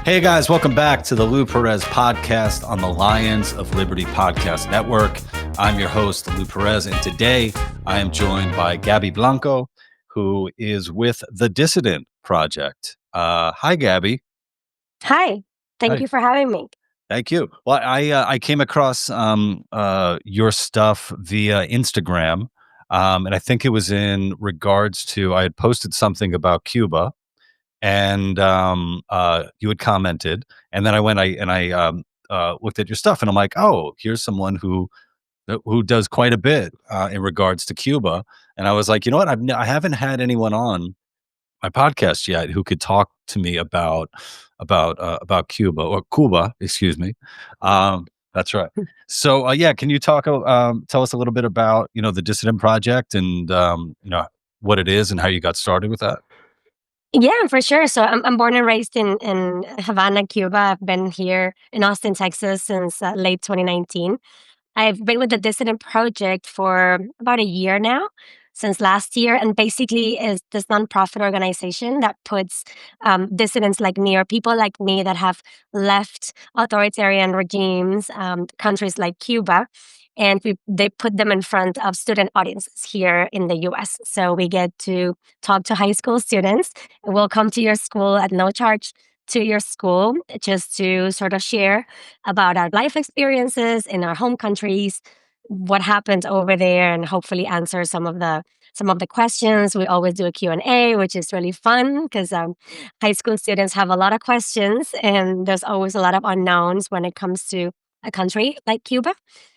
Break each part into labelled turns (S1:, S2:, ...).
S1: Hey guys, welcome back to the Lou Perez Podcast on the Lions of Liberty Podcast Network. I'm your host, Lou Perez, and today I am joined by Gaby Blanco, who is with the Dissident Project. Hi, Gaby.
S2: Hi, thank
S1: Hi.
S2: you for having me.
S1: Thank you. Well, I came across your stuff via Instagram, and I think it was in regards to I had posted something about Cuba, and you had commented, and then I looked at your stuff, and I'm like, oh, here's someone who does quite a bit in regards to Cuba, and I was like, you know what, I haven't had anyone on my podcast yet who could talk to me about Cuba, excuse me. That's right. So yeah, can you tell us a little bit about the Dissident Project and what it is and how you got started with that?
S2: Yeah, for sure. So I'm born and raised in Havana, Cuba. I've been here in Austin, Texas since late 2019. I've been with the Dissident Project for about a year now, since last year, and basically is this nonprofit organization that puts dissidents like me or people like me that have left authoritarian regimes, countries like Cuba, and they put them in front of student audiences here in the U.S. So we get to talk to high school students. We'll come to your school at no charge to your school just to sort of share about our life experiences in our home countries, what happened over there, and hopefully answer some of the questions. We always do a Q&A, which is really fun because high school students have a lot of questions, and there's always a lot of unknowns when it comes to a country like Cuba.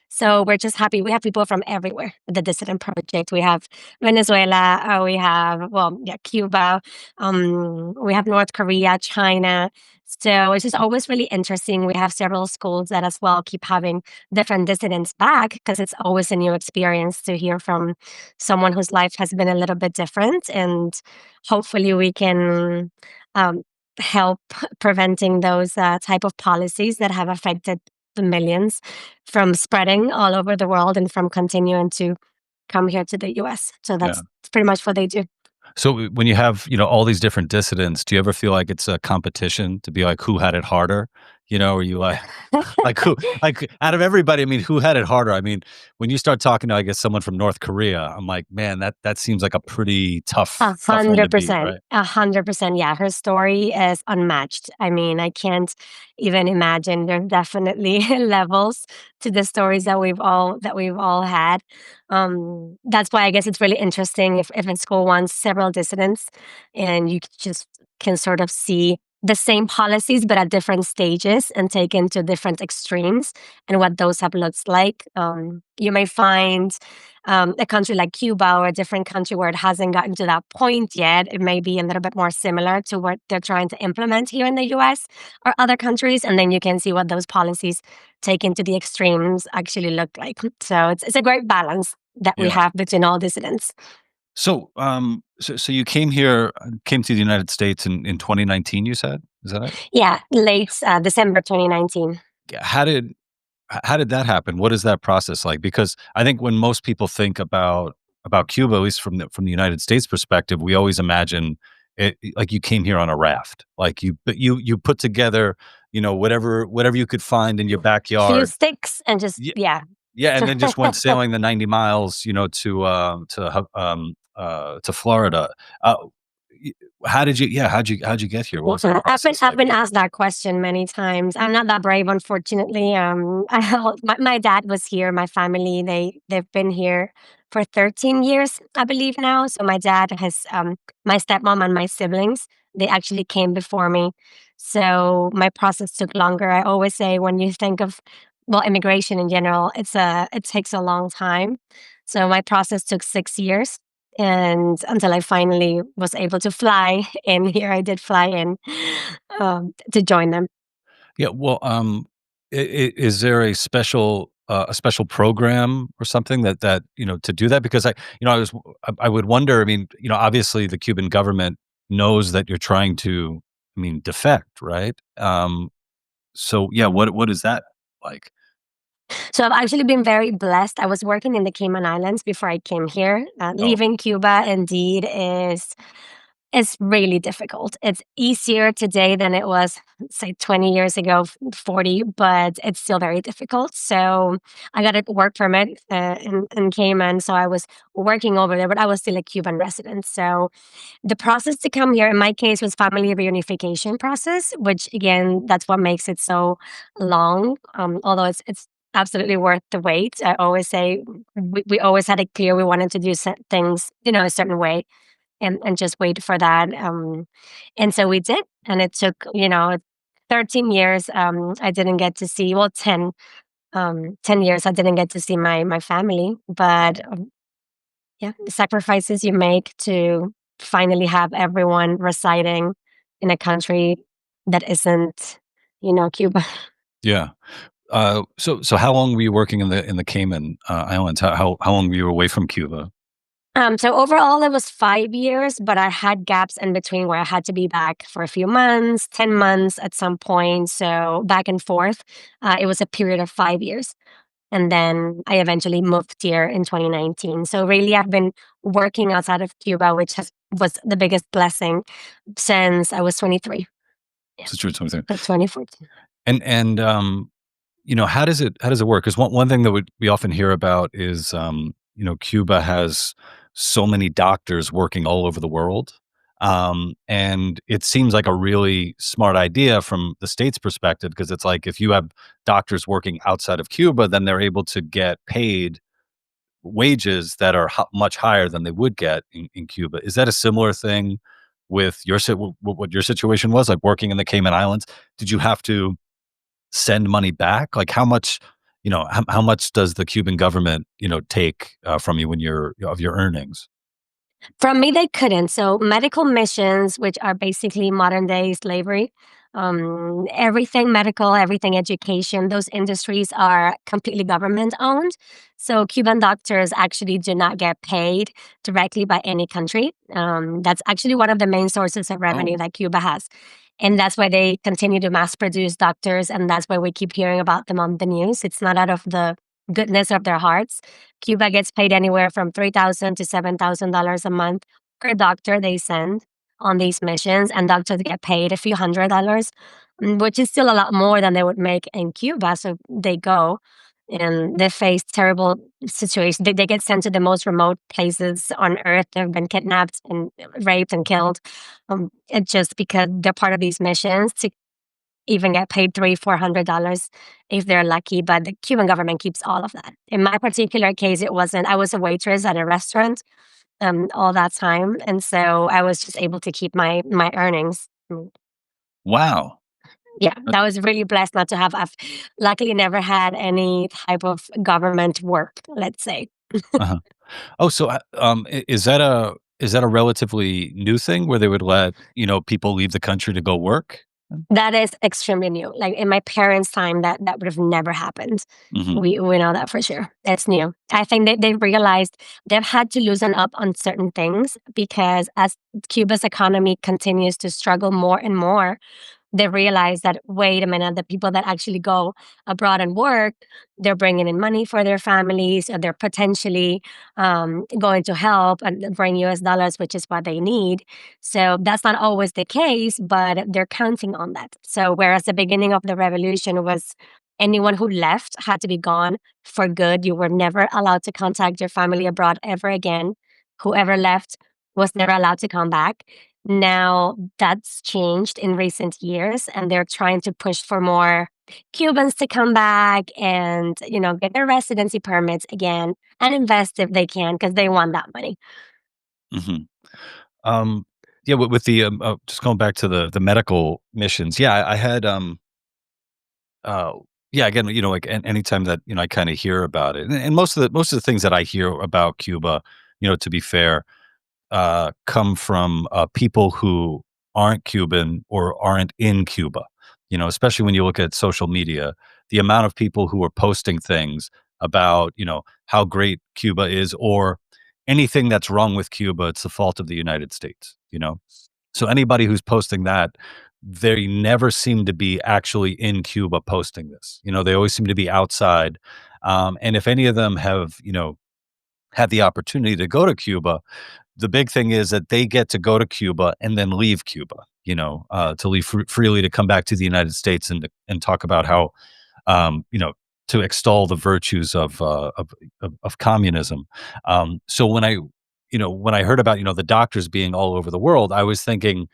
S2: So we're just happy. We have people from everywhere at the Dissident Project. We have Venezuela, we have, well, yeah, Cuba, we have North Korea, China. So it's just always really interesting. We have several schools that as well keep having different dissidents back because it's always a new experience to hear from someone whose life has been a little bit different. And hopefully we can um, help preventing those type of policies that have affected the millions from spreading all over the world and from continuing to come here to the US. So
S1: Yeah.
S2: that's pretty much what they do.
S1: So when you have, all these different dissidents, do you ever feel like it's a competition to be like who had it harder? Or you like who like out of everybody, I mean, who had it harder? I mean, when you start talking to I guess someone from North Korea, I'm like, man, that seems like a pretty
S2: A
S1: tough one to
S2: hundred
S1: beat,
S2: percent.
S1: right?
S2: 100%. Yeah, her story is unmatched. I mean, I can't even imagine. There's definitely levels to the stories that we've all had. That's why I guess it's really interesting if in school once several dissidents and you just can sort of see the same policies but at different stages and taken to different extremes and what those have looked like. You may find a country like Cuba or a different country where it hasn't gotten to that point yet. It may be a little bit more similar to what they're trying to implement here in the US or other countries. And then you can see what those policies taken to the extremes actually look like. So it's a great balance that we
S1: Yeah.
S2: have between all dissidents.
S1: So you came to the United States in 2019, you said? Is that it?
S2: Yeah, late December 2019.
S1: Yeah, how did that happen? What is that process like? Because I think when most people think about Cuba, at least from the United States perspective, we always imagine it like you came here on a raft. Like you put together, whatever you could find in your
S2: Few
S1: backyard.
S2: sticks and just,
S1: Yeah,
S2: yeah.
S1: yeah, and then just went sailing the 90 miles, to Florida. Uh, y- how'd you get here? What was that
S2: I've been
S1: process
S2: I've
S1: like?
S2: been asked that question many times. I'm not that brave, unfortunately. My dad was here. My family they've been here for 13 years, I believe now. So my dad has my stepmom and my siblings. They actually came before me. So my process took longer. I always say when you think of well immigration in general, it takes a long time. So my process took 6 years and until I finally was able to fly in here, I did fly in to join them.
S1: Yeah, well, is there a special program or something that to do that? Because I would wonder. I mean, obviously the Cuban government knows that you're trying to, I mean, defect, right? So yeah, what is that like?
S2: So I've actually been very blessed. I was working in the Cayman Islands before I came here.
S1: Oh,
S2: Leaving Cuba indeed is It's really difficult. It's easier today than it was, say, 20 years ago, 40, but it's still very difficult. So I got a work permit in Cayman. So I was working over there, but I was still a Cuban resident. So the process to come here, in my case, was family reunification process, which again, that's what makes it so long. Although it's absolutely worth the wait. I always say we always had it clear we wanted to do things, a certain way and just wait for that. And so we did, and it took 13 years. I didn't get to see, well, 10 years. I didn't get to see my family, but yeah, the sacrifices you make to finally have everyone residing in a country that isn't, Cuba.
S1: Yeah. So how long were you working in the Cayman Islands? How long were you away from Cuba?
S2: So overall, it was 5 years, but I had gaps in between where I had to be back for a few months, 10 months at some point. So back and forth. It was a period of 5 years. And then I eventually moved here in 2019. So really, I've been working outside of Cuba, which was the biggest blessing since I was 23. Yeah,
S1: Since you were 23.
S2: so 2014.
S1: And how does it work? Because one thing that we often hear about is Cuba has so many doctors working all over the world, and it seems like a really smart idea from the state's perspective, because it's like if you have doctors working outside of Cuba, then they're able to get paid wages that are much higher than they would get in Cuba. Is that a similar thing with what your situation was, like working in the Cayman Islands? Did you have to send money back? Like how much, how much does the Cuban government, take from you when of your earnings?
S2: From me, they couldn't. So medical missions, which are basically modern day slavery, everything medical, everything education, those industries are completely government owned. So Cuban doctors actually do not get paid directly by any country. That's actually one of the main sources of revenue
S1: Oh,
S2: that Cuba has. And that's why they continue to mass produce doctors. And that's why we keep hearing about them on the news. It's not out of the goodness of their hearts. Cuba gets paid anywhere from $3,000 to $7,000 a month per doctor they send on these missions, and doctors get paid a few $100s, which is still a lot more than they would make in Cuba. So they go and they face terrible situations. They get sent to the most remote places on earth. They've been kidnapped and raped and killed. And just because they're part of these missions to even get paid $300-400 if they're lucky, but the Cuban government keeps all of that. In my particular case, it wasn't. I was a waitress at a restaurant all that time, and so I was just able to keep my earnings.
S1: wow.
S2: Yeah,
S1: Uh,
S2: that was really blessed not to have. I've luckily never had any type of government work, let's say.
S1: uh-huh. Oh, so is that a relatively new thing where they would let people leave the country to go work?
S2: That is extremely new. Like in my parents' time, that would have never happened.
S1: Hmm.
S2: We know that for sure. It's new. I think they've realized they've had to loosen up on certain things because as Cuba's economy continues to struggle more and more, they realize that, wait a minute, the people that actually go abroad and work, they're bringing in money for their families, or they're potentially going to help and bring US dollars, which is what they need. So that's not always the case, but they're counting on that. So whereas the beginning of the revolution was anyone who left had to be gone for good, you were never allowed to contact your family abroad ever again. Whoever left was never allowed to come back. Now that's changed in recent years, and they're trying to push for more Cubans to come back and, get their residency permits again and invest if they can because they want that money.
S1: Hmm. Um, yeah, with the just going back to the medical missions. Yeah, I had uh, yeah, again, like anytime that I kind of hear about it, and most of the things that I hear about Cuba, to be fair, come from people who aren't Cuban or aren't in Cuba. Especially when you look at social media, the amount of people who are posting things about how great Cuba is, or anything that's wrong with Cuba, it's the fault of the United States. So anybody who's posting that, they never seem to be actually in Cuba posting this. They always seem to be outside. And if any of them had the opportunity to go to Cuba, the big thing is that they get to go to Cuba and then leave Cuba, to leave freely to come back to the United States and talk about how, you know, to extol the virtues of communism. So when I heard about, the doctors being all over the world, I was thinking,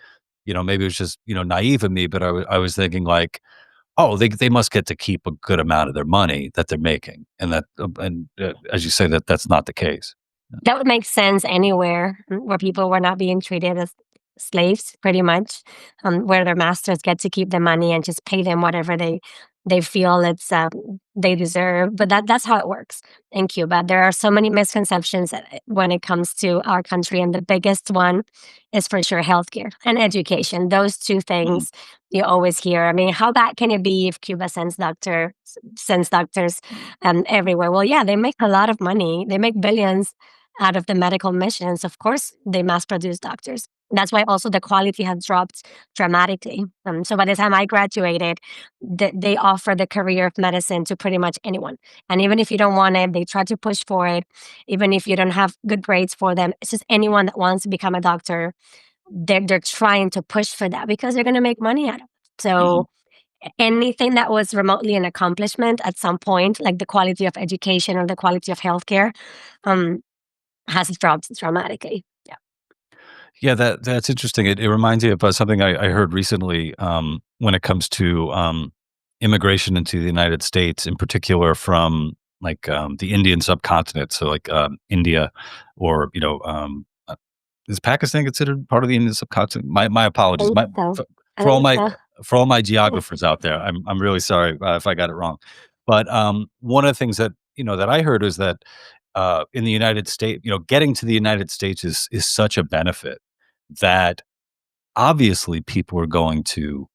S1: maybe it was just, naive of me, but I was thinking like, oh, they must get to keep a good amount of their money that they're making, and as you say, that's not the case.
S2: That would make sense anywhere where people were not being treated as slaves, pretty much, where their masters get to keep the money and just pay them whatever they feel they deserve. But that's how it works in Cuba. There are so many misconceptions when it comes to our country, and the biggest one is for sure healthcare and education. Those two
S1: Mhm,
S2: things you always hear. I mean, how bad can it be if Cuba sends doctors everywhere? Well, yeah, they make a lot of money. They make billions out of the medical missions. Of course, they mass produce doctors. That's why also the quality has dropped dramatically. So by the time I graduated, they offer the career of medicine to pretty much anyone. And even if you don't want it, they try to push for it. Even if you don't have good grades for them, it's just anyone that wants to become a doctor. They're trying to push for that because they're going to make money out of it.
S1: mhm.
S2: So anything that was remotely an accomplishment at some point, like the quality of education or the quality of healthcare, um, has dropped dramatically. Yeah.
S1: Yeah, that's interesting. It reminds me of something I heard recently, when it comes to immigration into the United States, in particular from like the Indian subcontinent, so like India, or is Pakistan considered part of the Indian subcontinent? My
S2: I
S1: apologies.
S2: think so.
S1: For,
S2: I
S1: for all
S2: think
S1: my
S2: so.
S1: geographers out there, I'm really sorry if I got it wrong. But one of the things that I heard is that in the United States, getting to the United States is such a benefit that obviously people are going to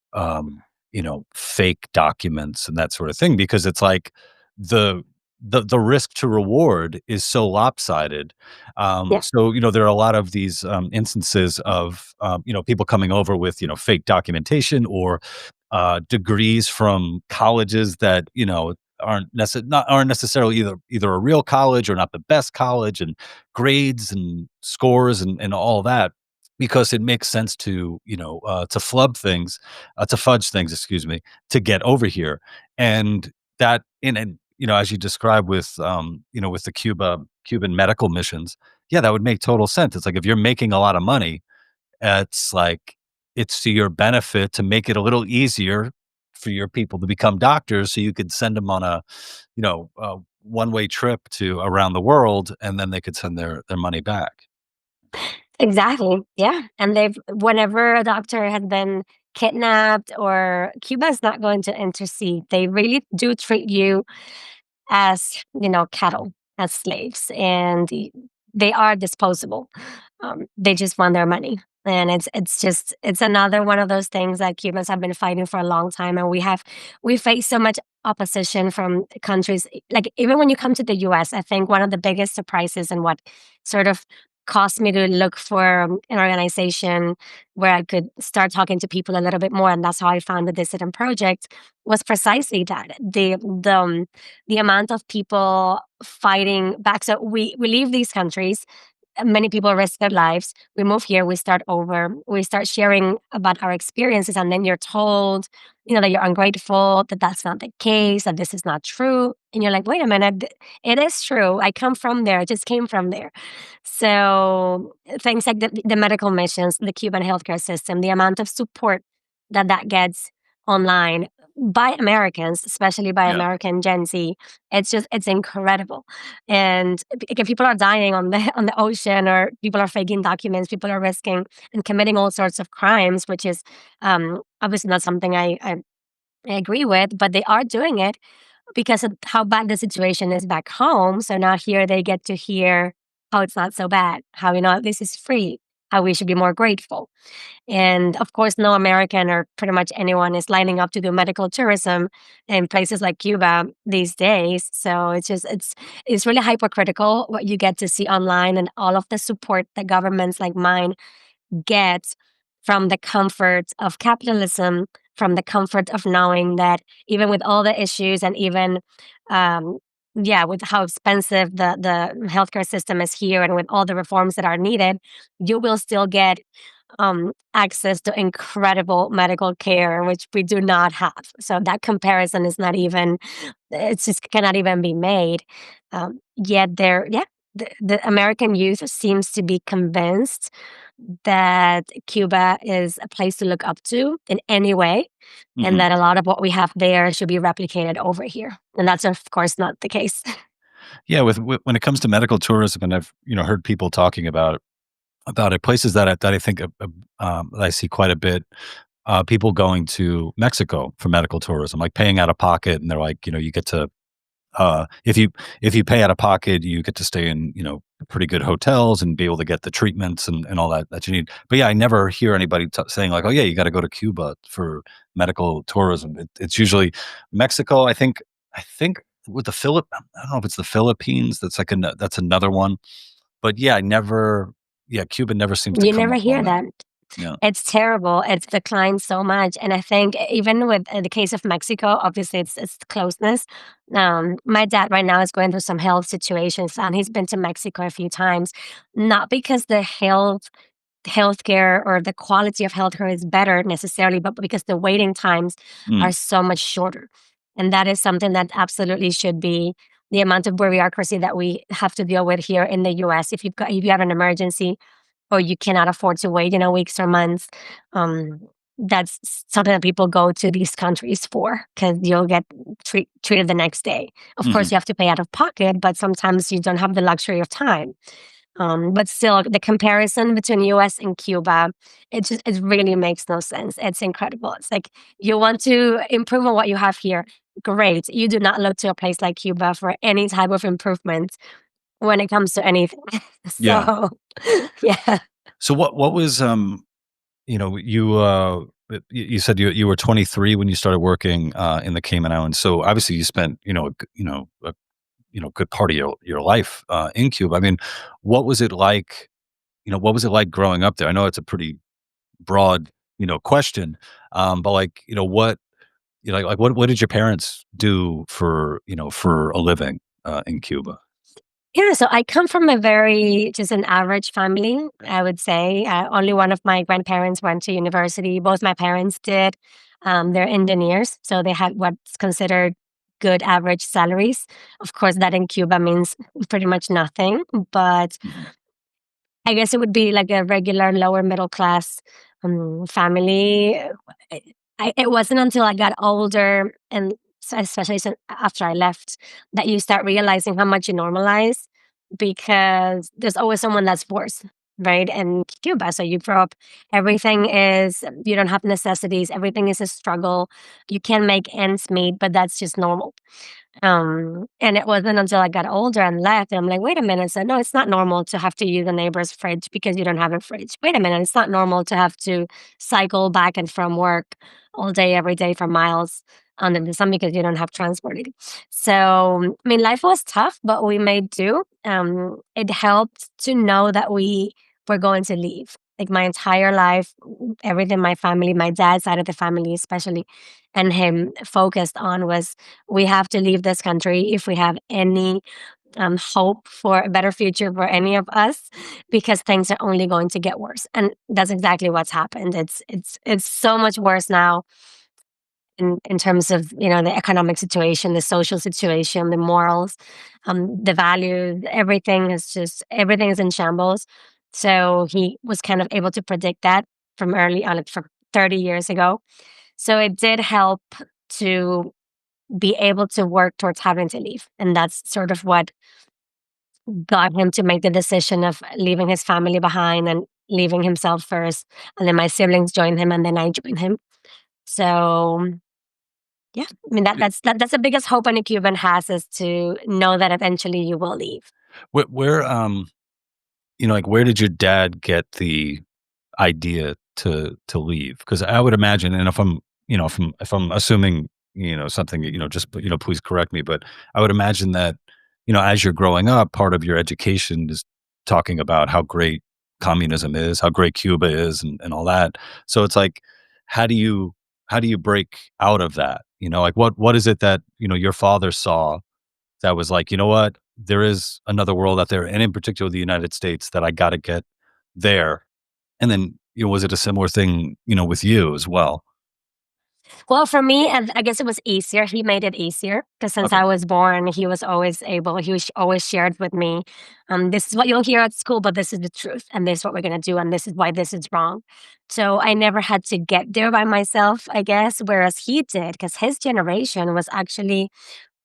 S1: fake documents and that sort of thing, because it's like the the risk to reward is so lopsided.
S2: Yeah.
S1: So there are a lot of these instances of people coming over with fake documentation, or degrees from colleges that aren't necessarily either a real college or not the best college, and grades and scores and all that, because it makes sense to flub things, to fudge things, excuse me, to get over here. And that and as you described with with the Cuban medical missions, yeah, that would make total sense. It's like if you're making a lot of money, it's like it's to your benefit to make it a little easier for your people to become doctors, so you could send them on a one-way trip to around the world, and then they could send their money back.
S2: Exactly. Yeah. And whenever a doctor has been kidnapped, or Cuba's not going to intercede, they really do treat you as, cattle, as slaves, and they are disposable. They just want their money. And it's another one of those things that Cubans have been fighting for a long time, and we face so much opposition from countries. Like even when you come to the U.S., I think one of the biggest surprises and what sort of caused me to look for an organization where I could start talking to people a little bit more, and that's how I found the Dissident Project, was precisely that the amount of people fighting back. So we leave these countries. Many people risk their lives. We move here, we start over, we start sharing about our experiences, and then you're told, that you're ungrateful, that that's not the case, that this is not true. And you're like, wait a minute, it is true. I come from there. I just came from there. So things like the medical missions, the Cuban healthcare system, the amount of support that gets online by Americans, especially by
S1: Yeah.
S2: American Gen Z, it's incredible. And if people are dying on the on the ocean, or people are faking documents, people are risking and committing all sorts of crimes, which is obviously not something I agree with, but they are doing it because of how bad the situation is back home. So now here they get to hear how it's not so bad, how this is free, how we should be more grateful. And of course, no American or pretty much anyone is lining up to do medical tourism in places like Cuba these days. So it's really hypocritical what you get to see online, and all of the support that governments like mine get from the comfort of capitalism, from the comfort of knowing that even with all the issues, and even um, yeah, with how expensive the healthcare system is here and with all the reforms that are needed, you will still get access to incredible medical care, which we do not have. So that comparison is not even, it's just cannot even be made. Yet yeah, the American youth seems to be convinced that Cuba is a place to look up to in any way, and
S1: Mhm.
S2: that a lot of what we have there should be replicated over here. And that's, of course, not the case.
S1: Yeah, with when it comes to medical tourism, and I've, heard people talking about it, places that I think, that I see quite a bit, people going to Mexico for medical tourism, like paying out of pocket, and they're like, you get to, if you pay out of pocket, you get to stay in, pretty good hotels and be able to get the treatments and all that you need. But yeah, I never hear anybody saying like, "Oh yeah, you got to go to Cuba for medical tourism." It's usually Mexico. I think with the I don't know if it's the Philippines. That's like that's another one. But yeah, I never. Yeah, Cuba never seems to
S2: You
S1: come
S2: never
S1: up on
S2: hear
S1: that.
S2: that.
S1: Yeah.
S2: It's terrible. It's declined so much, and I think even with the case of Mexico, obviously it's closeness. My dad right now is going through some health situations, and he's been to Mexico a few times, not because the healthcare or the quality of healthcare is better necessarily, but because the waiting times are
S1: Mm,
S2: so much shorter, and that is something that absolutely should be the amount of bureaucracy that we have to deal with here in the U.S. If you have an emergency or you cannot afford to wait, weeks or months. Um, that's something that people go to these countries for because you'll get treated the next day. Of
S1: mhm.
S2: course, you have to pay out of pocket, but sometimes you don't have the luxury of time. But still, the comparison between US and Cuba, it really makes no sense. It's incredible. It's like you want to improve on what you have here. Great. You do not look to a place like Cuba for any type of improvement when it comes to anything.
S1: Yeah.
S2: So, yeah.
S1: So what was, you said you were 23 when you started working, in the Cayman Islands. So obviously you spent, a good part of your life, in Cuba. I mean, what was it like, what was it like growing up there? I know it's a pretty broad, question, but like, what did your parents do for a living, in Cuba?
S2: Yeah, so I come from a very just an average family, I would say. Only one of my grandparents went to university. Both my parents did. They're engineers, so they had what's considered good average salaries. Of course, that in Cuba means pretty much nothing, but
S1: Mhm.
S2: I guess it would be like a regular lower middle class family. It wasn't until I got older and especially after I left that you start realizing how much you normalize because there's always someone that's worse, right? In Cuba, so you grow up, you don't have necessities, everything is a struggle. You can make ends meet, but that's just normal. And it wasn't until I got older and left, and I'm like, wait a minute. So, no, it's not normal to have to use a neighbor's fridge because you don't have a fridge. Wait a minute. It's not normal to have to cycle back and from work all day, every day for miles under the sun because you don't have transport. So, I mean, life was tough, but we made do. It helped to know that we were going to leave. Like my entire life, everything my family, my dad's side of the family, especially, and him focused on was we have to leave this country if we have any hope for a better future for any of us because things are only going to get worse, and that's exactly what's happened. It's so much worse now in terms of the economic situation, the social situation, the morals, the values, everything is in shambles. So he was kind of able to predict that from early on, like from 30 years ago. So it did help to be able to work towards having to leave. And that's sort of what got him to make the decision of leaving his family behind and leaving himself first. And then my siblings joined him and then I joined him. So yeah, I mean that's the biggest hope any Cuban has is to know that eventually you will leave.
S1: Where, like, where did your dad get the idea to leave? Because I would imagine, and if I'm assuming, something, just, please correct me, but I would imagine that, as you're growing up, part of your education is talking about how great communism is, how great Cuba is, and all that. So it's like, how do you how do you break out of that? Like, what is it that, your father saw, that was like, you know what? There is another world out there, and in particular the United States, that I got to get there. And then, was it a similar thing, with you as well?
S2: Well, for me, I guess it was easier. He made it easier because since
S1: Okay.
S2: I was born, he was always shared with me, this is what you'll hear at school, but this is the truth, and this is what we're going to do, and this is why this is wrong. So I never had to get there by myself, I guess, whereas he did, because his generation was actually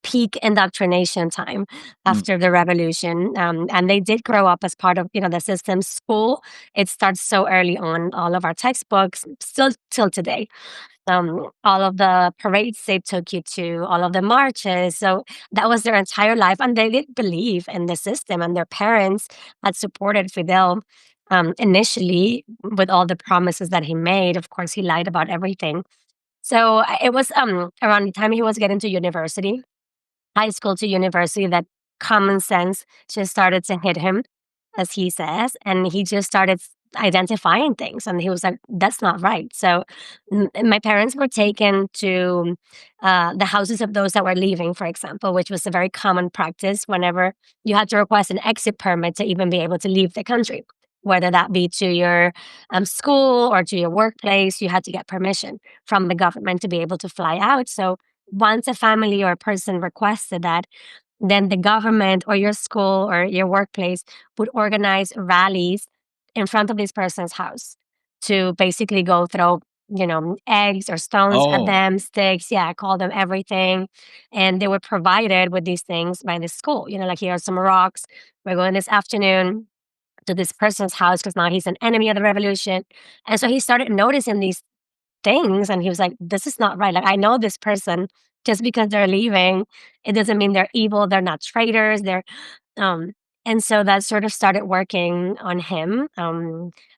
S2: peak indoctrination time
S1: Mm.
S2: after the revolution. And they did grow up as part of, the system. School, it starts so early on. All of our textbooks, still till today, all of the parades they took you to, all of the marches. So that was their entire life. And they did believe in the system, and their parents had supported Fidel initially with all the promises that he made. Of course, he lied about everything. So it was around the time he was getting to university, high school to university, that common sense just started to hit him, as he says, and he just started identifying things, and he was like, "That's not right." So, my parents were taken to the houses of those that were leaving, for example, which was a very common practice whenever you had to request an exit permit to even be able to leave the country. Whether that be to your school or to your workplace, you had to get permission from the government to be able to fly out. So, once a family or a person requested that, then the government or your school or your workplace would organize rallies in front of this person's house to basically go throw, eggs or stones at
S1: Oh.
S2: them, sticks, yeah, call them everything. And they were provided with these things by the school, like, here are some rocks. We're going this afternoon to this person's house because now he's an enemy of the revolution. And so he started noticing these things, and he was like, "This is not right. Like, I know this person. Just because they're leaving, it doesn't mean they're evil. They're not traitors. They're" um and so that sort of started working on him.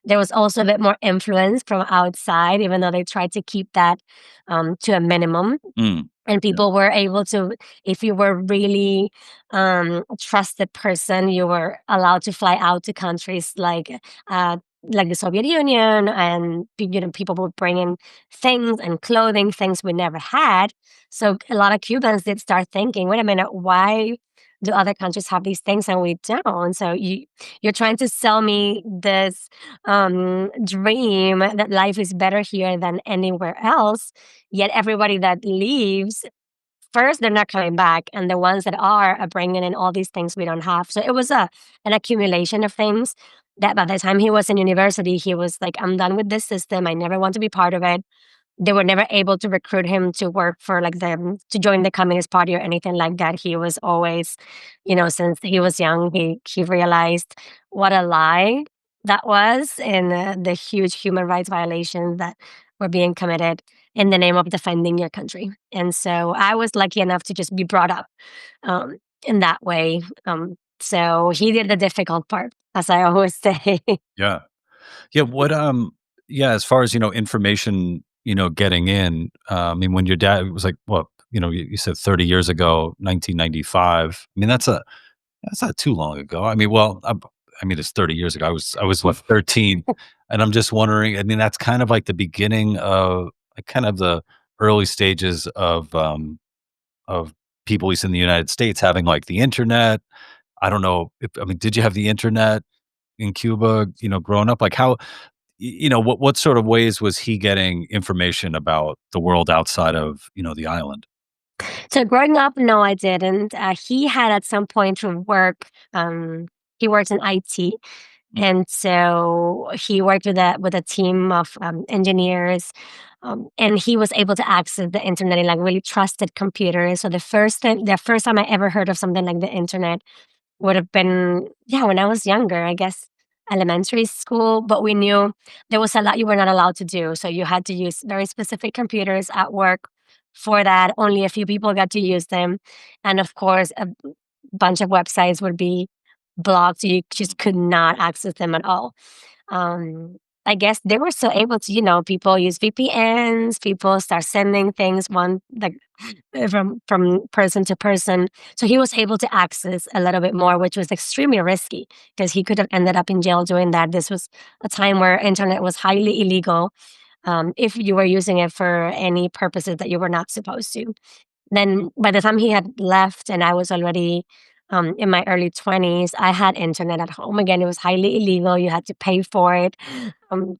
S2: There was also a bit more influence from outside, even though they tried to keep that to a minimum.
S1: Mm.
S2: And
S1: Yeah.
S2: people were able to, if you were really a trusted person, you were allowed to fly out to countries like the Soviet Union, and people would bring in things and clothing, things we never had. So a lot of Cubans did start thinking, wait a minute, why do other countries have these things and we don't? So you're trying to sell me this dream that life is better here than anywhere else. Yet everybody that leaves, first, they're not coming back, and the ones that are bringing in all these things we don't have. So it was an accumulation of things that by the time he was in university, he was like, "I'm done with this system. I never want to be part of it." They were never able to recruit him to work for like them to join the Communist Party or anything like that. He was always, since he was young, he realized what a lie that was, and the huge human rights violations that were being committed in the name of defending your country. And so I was lucky enough to just be brought up in that way. So he did the difficult part, as I always say.
S1: Yeah. Yeah, yeah, as far as, information, getting in, I mean, when your dad was like, what, you said 30 years ago, 1995. I mean, that's not too long ago. I mean, well, I mean, it's 30 years ago. I was what, 13, and I'm just wondering, I mean, that's kind of like the beginning of, like, kind of the early stages of people, at least in the United States, having, like, the internet. I don't know if, I mean, did you have the internet in Cuba, growing up? Like, how, what sort of ways was he getting information about the world outside of, the island?
S2: So growing up, no, I didn't. He had at some point to work. He works in IT,
S1: Mm.
S2: and so he worked with a team of engineers, and he was able to access the internet in like really trusted computers. So the first time I ever heard of something like the internet would have been, yeah, when I was younger, I guess elementary school, but we knew there was a lot you were not allowed to do. So you had to use very specific computers at work for that. Only a few people got to use them. And of course, a bunch of websites would be blocked. So you just could not access them at all. I guess they were still able to, people use VPNs, people start sending things one like from person to person. So he was able to access a little bit more, which was extremely risky because he could have ended up in jail doing that. This was a time where internet was highly illegal if you were using it for any purposes that you were not supposed to. Then by the time he had left and I was already in my early 20s, I had internet at home. Again, it was highly illegal. You had to pay for it. Um,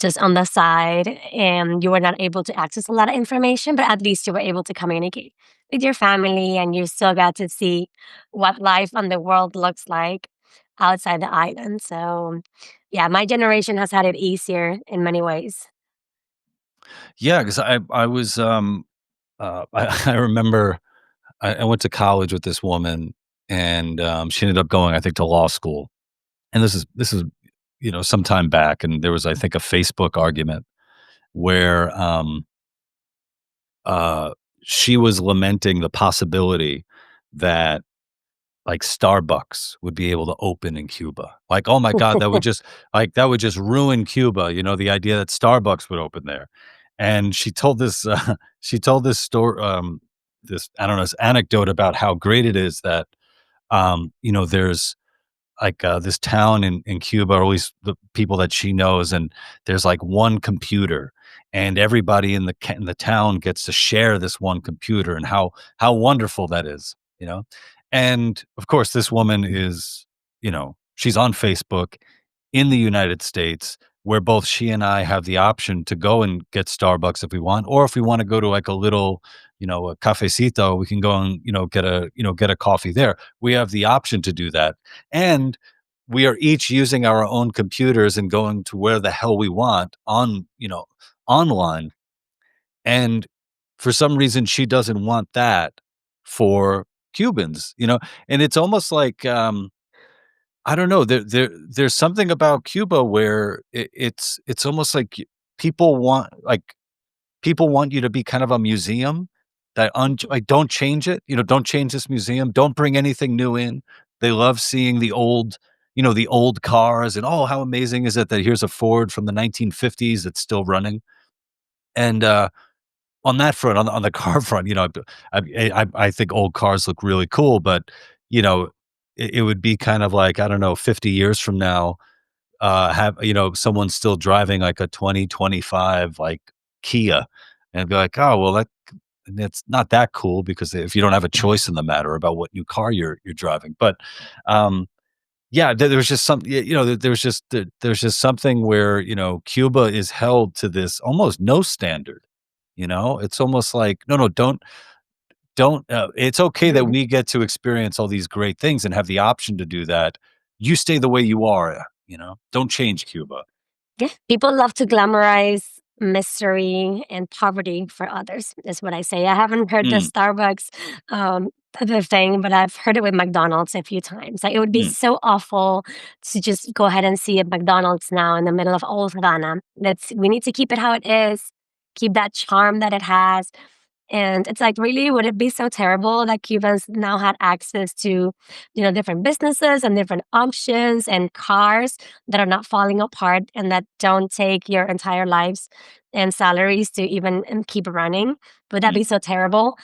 S2: just on the side, and you were not able to access a lot of information, but at least you were able to communicate with your family and you still got to see what life on the world looks like outside the island. So, yeah, my generation has had it easier in many ways.
S1: Yeah, because I was, I remember I went to college with this woman, and, she ended up going, I think, to law school, and this is, some time back, and there was, I think, a Facebook argument where, uh, she was lamenting the possibility that, like, Starbucks would be able to open in Cuba. Like, "Oh my god, that would just ruin Cuba," the idea that Starbucks would open there. And she told this, she told this story, this, I don't know, this anecdote about how great it is that, there's like, this town in Cuba, or at least the people that she knows, and there's, like, one computer, and everybody in the town gets to share this one computer, and how wonderful that is, you know? And, of course, this woman is, she's on Facebook in the United States, where both she and I have the option to go and get Starbucks if we want, or if we wanna go to, like, a little, a cafecito, we can go and, get a coffee there. We have the option to do that, and we are each using our own computers and going to where the hell we want online. And for some reason, she doesn't want that for Cubans. And it's almost like, I don't know, there's something about Cuba where it's almost like people want you to be kind of a museum that like, don't change it, don't change this museum, don't bring anything new in. They love seeing the old cars, and, "Oh, how amazing is it that here's a Ford from the 1950s that's still running?" And, on that front, on the car front, I think old cars look really cool, but, you know, it would be kind of like, I don't know, 50 years from now, have someone still driving like a 2025 like Kia, and be like, "Oh, well, that's not that cool," because if you don't have a choice in the matter about what new car you're driving. But, yeah, there was just some, there's just something where, Cuba is held to this almost no standard. It's almost like, no, no, don't. It's okay that
S2: Mhm.
S1: we get to experience all these great things and have the option to do that. You stay the way you are. Don't change Cuba.
S2: Yeah, people love to glamorize misery and poverty for others, is what I say. I haven't heard the
S1: Mm,
S2: Starbucks um, the thing, but I've heard it with McDonald's a few times. Like, it would be
S1: mm,
S2: so awful to just go ahead and see a McDonald's now in the middle of old Havana. We need to keep it how it is, keep that charm that it has. And it's like, really, would it be so terrible that Cubans now had access to, different businesses and different options and cars that are not falling apart and that don't take your entire lives and salaries to even keep running? Would that
S1: mm,
S2: be so terrible?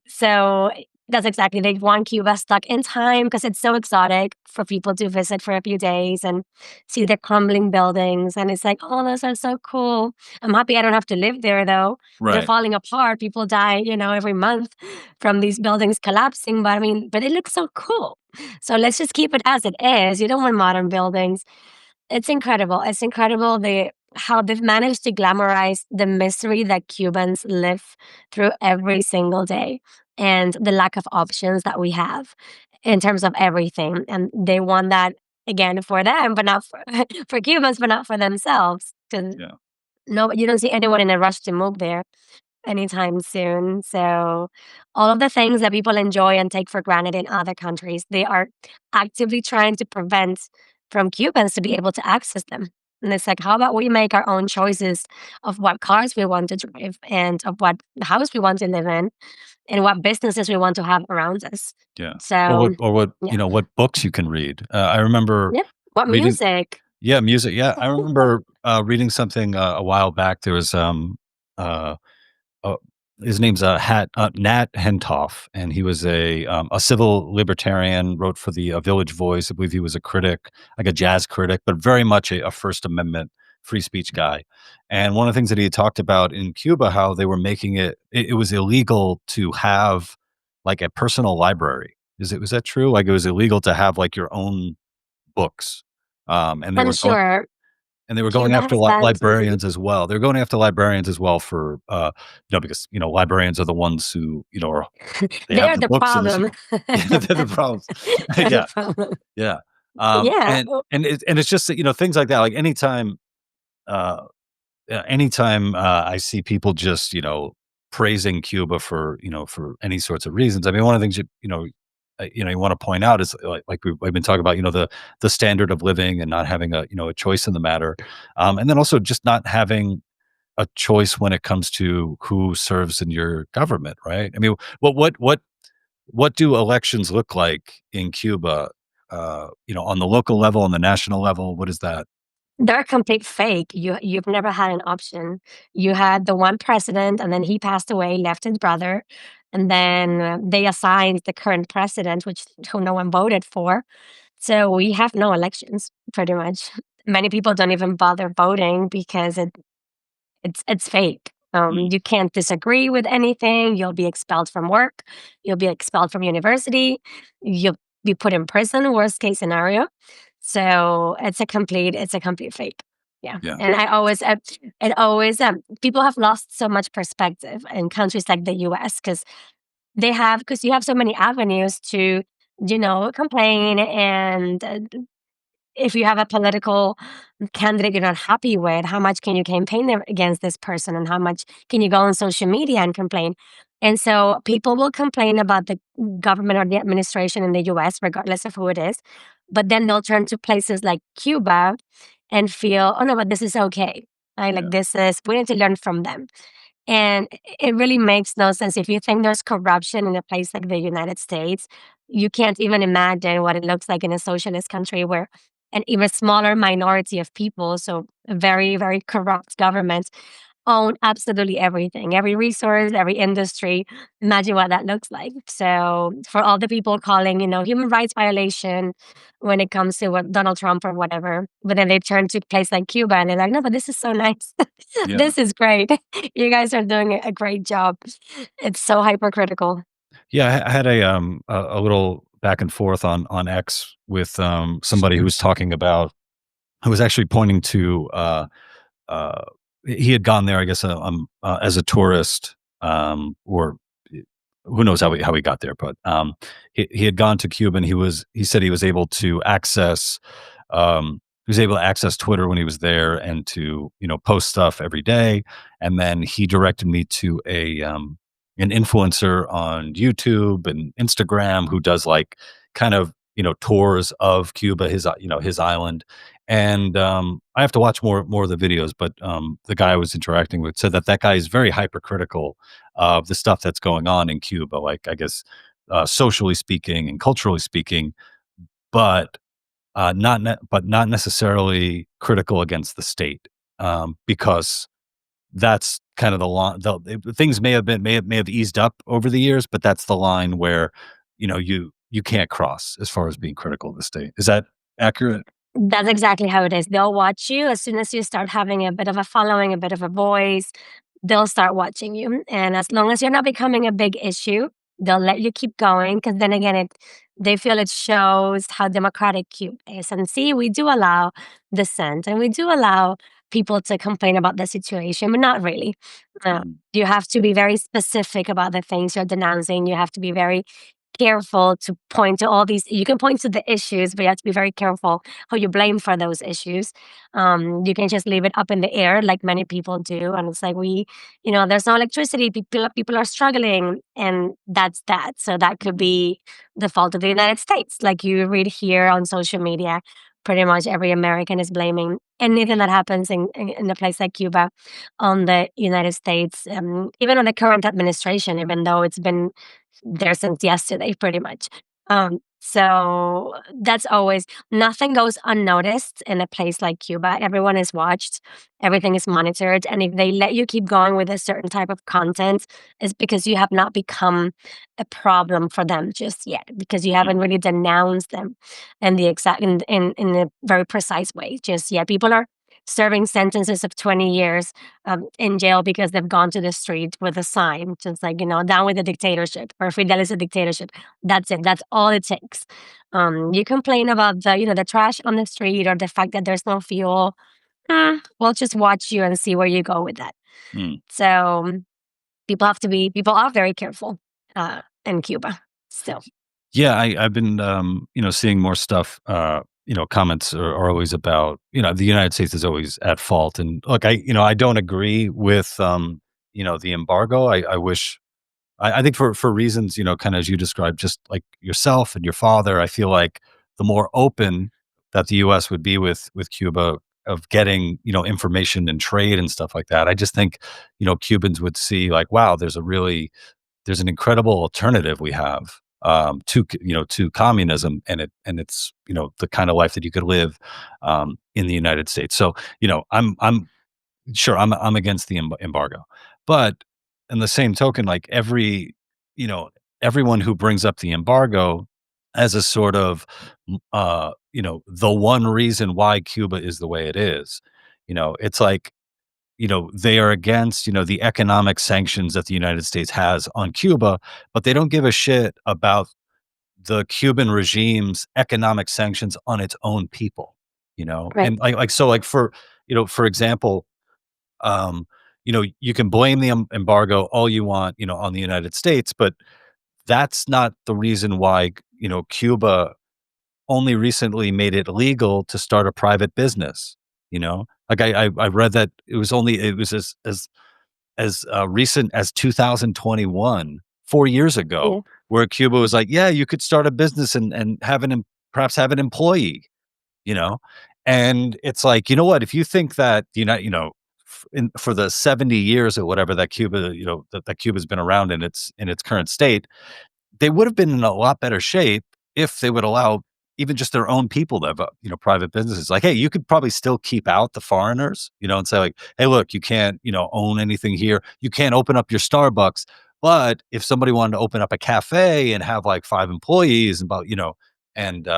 S2: So that's exactly, they want Cuba stuck in time because it's so exotic for people to visit for a few days and see the crumbling buildings. And it's like, oh, those are so cool. I'm happy I don't have to live there though. They're
S1: right.
S2: falling apart. People die, every month from these buildings collapsing. But I mean, but it looks so cool. So let's just keep it as it is. You don't want modern buildings. It's incredible. It's incredible how they've managed to glamorize the misery that Cubans live through every single day and the lack of options that we have in terms of everything. And they want that again for them, but not for, for Cubans, but not for themselves. Because
S1: Yeah.
S2: no, you don't see anyone in a rush to move there anytime soon. So, all of the things that people enjoy and take for granted in other countries, they are actively trying to prevent from Cubans to be able to access them. And it's like, how about we make our own choices of what cars we want to drive and of what house we want to live in and what businesses we want to have around us.
S1: Yeah. Or
S2: So, yeah.
S1: what books you can read. I remember
S2: Yep. What
S1: reading.
S2: music?
S1: Yeah, music. Yeah, I remember reading something a while back. There was uh, uh his name's Nat Hentoff, and he was a civil libertarian. Wrote for the Village Voice. I believe he was a critic, like a jazz critic, but very much a First Amendment free speech guy. And one of the things that he had talked about in Cuba, how they were making it was illegal to have like a personal library. Was that true? Like it was illegal to have like your own books. And they
S2: I'm
S1: were going
S2: sure
S1: and they were going
S2: Cuba
S1: after
S2: has banned.
S1: librarians as well. They're going after librarians as well for, because, librarians are the ones who, they
S2: They
S1: have
S2: are
S1: the
S2: the
S1: books and this.
S2: problem.
S1: Yeah, they're the problems.
S2: They're the
S1: Yeah,
S2: problem.
S1: yeah.
S2: Yeah.
S1: And it's just that, things like that, like uh, anytime, I see people just, praising Cuba for any sorts of reasons. I mean, one of the things you want to point out is like we've been talking about, the standard of living and not having a choice in the matter. And then also just not having a choice when it comes to who serves in your government, right? I mean, what do elections look like in Cuba? On the local level, on the national level, what is that?
S2: They're a complete fake. You've never had an option. You had the one president, and then he passed away, left his brother, and then they assigned the current president, which who no one voted for. So we have no elections, pretty much. Many people don't even bother voting because it's fake.
S1: Mm,
S2: You can't disagree with anything. You'll be expelled from work. You'll be expelled from university. You'll be put in prison. Worst case scenario. So it's a complete fake. Yeah,
S1: yeah,
S2: and it always people have lost so much perspective in countries like the U.S. because you have so many avenues to complain and if you have a political candidate you're not happy with, how much can you campaign against this person and how much can you go on social media and complain? And so people will complain about the government or the administration in the US, regardless of who it is. But then they'll turn to places like Cuba and feel, oh no, but this is okay. I
S1: yeah,
S2: like we need to learn from them. And it really makes no sense. If you think there's corruption in a place like the United States, you can't even imagine what it looks like in a socialist country where an even smaller minority of people, so a very, very corrupt government, own absolutely everything, every resource, every industry. Imagine what that looks like. So for all the people calling, human rights violation when it comes to what Donald Trump or whatever, but then they turn to a place like Cuba and they're like, no, but this is so nice.
S1: yeah.
S2: This is great. You guys are doing a great job. It's so hypercritical.
S1: Yeah, I had a little back and forth on X with somebody who was talking about who was actually pointing to uh he had gone there, I guess, as a tourist, or who knows how he got there, but he had gone to Cuba and he said he was able to access Twitter when he was there and to post stuff every day. And then he directed me to a an influencer on YouTube and Instagram who does like kind of tours of Cuba, his island. And I have to watch more of the videos, but the guy I was interacting with said that guy is very hypercritical of the stuff that's going on in Cuba, like I guess socially speaking and culturally speaking, but not necessarily critical against the state, because that's kind of the line. Things may have eased up over the years, but that's the line where you can't cross as far as being critical of the state. Is that accurate?
S2: That's exactly how it is. They'll watch you as soon as you start having a bit of a following, a bit of a voice, they'll start watching you. And as long as you're not becoming a big issue, they'll let you keep going because then again they feel it shows how democratic Cuba is. And see, we do allow dissent and we do allow people to complain about the situation, but not really.
S1: Mm,
S2: You have to be very specific about the things you're denouncing. You have to be very careful to point to all these. You can point to the issues, but you have to be very careful who you blame for those issues. You can just leave it up in the air like many people do, and it's like there's no electricity. People are struggling, and that's that. So that could be the fault of the United States, like you read here on social media. Pretty much every American is blaming anything that happens in a place like Cuba on the United States, even on the current administration, even though it's been there since yesterday, pretty much. So that's always nothing goes unnoticed in a place like Cuba. Everyone is watched, everything is monitored, and if they let you keep going with a certain type of content, it's because you have not become a problem for them just yet, because you
S1: mm,
S2: haven't really denounced them in the exact in a very precise way just yet. People are serving sentences of 20 years in jail because they've gone to the street with a sign, just like, down with the dictatorship, or Fidel is a dictatorship. That's it. That's all it takes. You complain about the trash on the street or the fact that there's no fuel. We'll just watch you and see where you go with that.
S1: Mm.
S2: So people are very careful in Cuba still.
S1: Yeah, I've been seeing more stuff. Comments are always about, the United States is always at fault. And look, I don't agree with the embargo. I wish I think for reasons, kind of as you described, just like yourself and your father, I feel like the more open that the US would be with Cuba of getting, information and trade and stuff like that. I just think, Cubans would see like, wow, there's an incredible alternative we have to communism, and it's the kind of life that you could live in the United States. So I'm sure I'm against the embargo, but in the same token, like everyone who brings up the embargo as a sort of the one reason why Cuba is the way it is, it's like they are against, the economic sanctions that the United States has on Cuba, but they don't give a shit about the Cuban regime's economic sanctions on its own people,
S2: Right.
S1: and like for example, you can blame the embargo all you want, on the United States, but that's not the reason why, Cuba only recently made it legal to start a private business, Like I read that it was as recent as 2021, 4 years
S2: Yeah.
S1: ago, where Cuba was like, "Yeah, you could start a business and have perhaps have an employee," you know? And it's like, you know what? If you think that the United for the 70 years or whatever that Cuba, that Cuba's been around in its current state, they would have been in a lot better shape if they would allow even just their own people to have, private businesses. Like, hey, you could probably still keep out the foreigners, and say like, hey, look, you can't, own anything here. You can't open up your Starbucks. But if somebody wanted to open up a cafe and have like 5 employees and and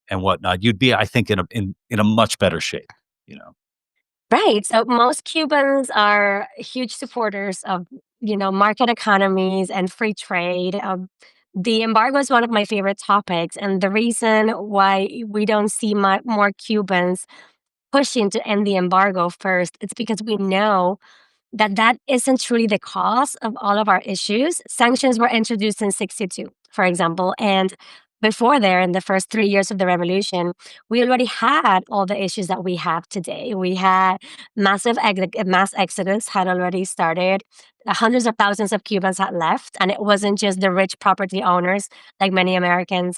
S1: and whatnot, you'd be, I think, in a much better shape, you know.
S2: Right. So most Cubans are huge supporters of, market economies and free trade. The embargo is one of my favorite topics, and the reason why we don't see more Cubans pushing to end the embargo first, it's because we know that isn't truly the cause of all of our issues. Sanctions were introduced in 62, for example, and before there, in the first 3 years of the revolution, we already had all the issues that we have today. We had mass exodus had already started. Hundreds of thousands of Cubans had left, and it wasn't just the rich property owners, like many Americans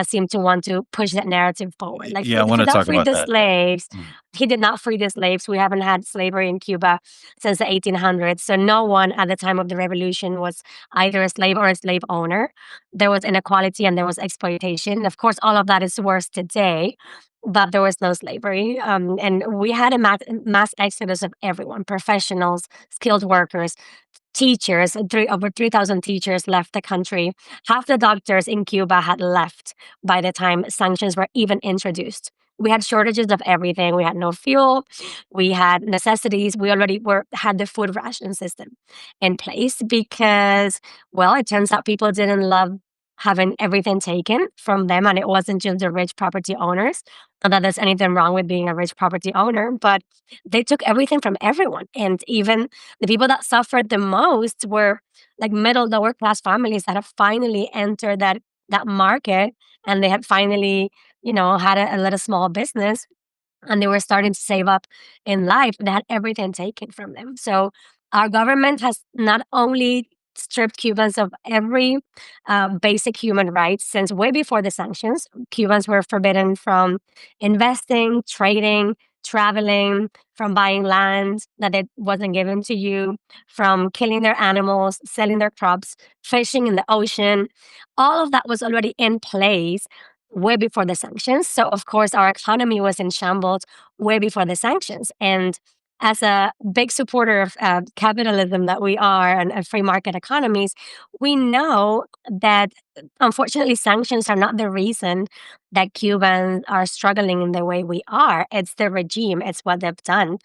S2: seem to want to push that narrative forward. Like
S1: Yeah, I want to
S2: Fidel
S1: talk
S2: freed
S1: about
S2: the
S1: that.
S2: slaves.
S1: Mm.
S2: He did not free the slaves. We haven't had slavery in Cuba since the 1800s. So no one at the time of the revolution was either a slave or a slave owner. There was inequality and there was exploitation. Of course, all of that is worse today, but there was no slavery. And we had a mass exodus of everyone: professionals, skilled workers, teachers. Over 3,000 teachers left the country. Half the doctors in Cuba had left by the time sanctions were even introduced. We had shortages of everything. We had no fuel. We had necessities. We already had the food ration system in place because, well, it turns out people didn't love having everything taken from them, and it wasn't just the rich property owners. Not that there's anything wrong with being a rich property owner, but they took everything from everyone, and even the people that suffered the most were like middle lower class families that have finally entered that market, and they had finally, had a little small business, and they were starting to save up in life. They had everything taken from them. So our government has not only stripped Cubans of every basic human rights since way before the sanctions. Cubans were forbidden from investing, trading, traveling, from buying land that it wasn't given to you, from killing their animals, selling their crops, fishing in the ocean. All of that was already in place way before the sanctions. So, of course, our economy was in shambles way before the sanctions. And as a big supporter of capitalism that we are and free market economies, we know that unfortunately sanctions are not the reason that Cubans are struggling in the way we are. It's the regime, it's what they've done.